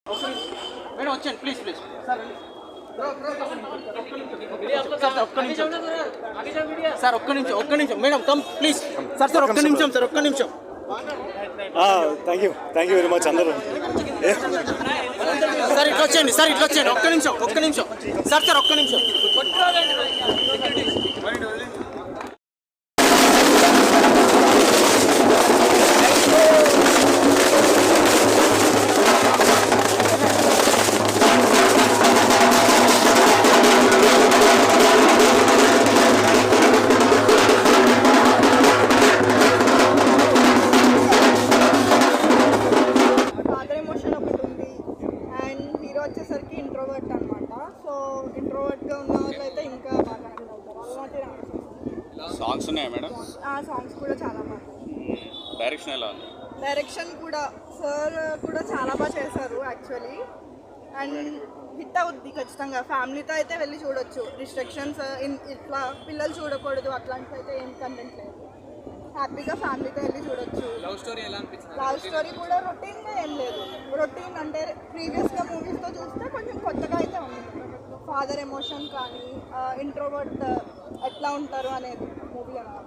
Madam వచ్చేయండి please please sir ఒక్క నిమిషం మేడం కమ్ ప్లీజ్ సార్ ఒక్క నిమిషం థ్యాంక్ యూ వెరీ మచ్ అందరూ. సార్ ఇట్లా వచ్చేయండి ఒక్క నిమిషం సార్ ఒక్క నిమిషం. వచ్చేసరికి ఇంట్రోవర్ట్ అనమాట. సో ఇంట్రోవర్ట్గా ఉన్న వాళ్ళు అయితే ఇంకా బాగా సాంగ్స్ ఉన్నాయా మేడం? సాంగ్స్ కూడా చాలా బాగా. డైరెక్షన్ ఎలా ఉంది? డైరెక్షన్ కూడా సార్ కూడా చాలా బాగా చేశారు యాక్చువల్లీ. అండ్ హిట్ అవుద్ది ఖచ్చితంగా. ఫ్యామిలీతో అయితే వెళ్ళి చూడొచ్చు. రిస్ట్రిక్షన్స్ ఇట్లా పిల్లలు చూడకూడదు అట్లాంటివి అయితే ఏం కంటెంట్ లేదు. హ్యాపీగా ఫ్యామిలీతో వెళ్ళి చూడొచ్చు. లవ్ స్టోరీ ఎలా అనిపించింది? లవ్ స్టోరీ కూడా రొటీన్గా ఏం లేదు. రొటీన్ అంటే ప్రీవియస్గా మూవీస్తో చూస్తే కొంచెం కొత్తగా అయితే ఉంది. ఫాదర్ ఎమోషన్ కానీ ఇంట్రోవర్ట్ ఎట్లా ఉంటారు అనేది మూవీ అన్నమాట.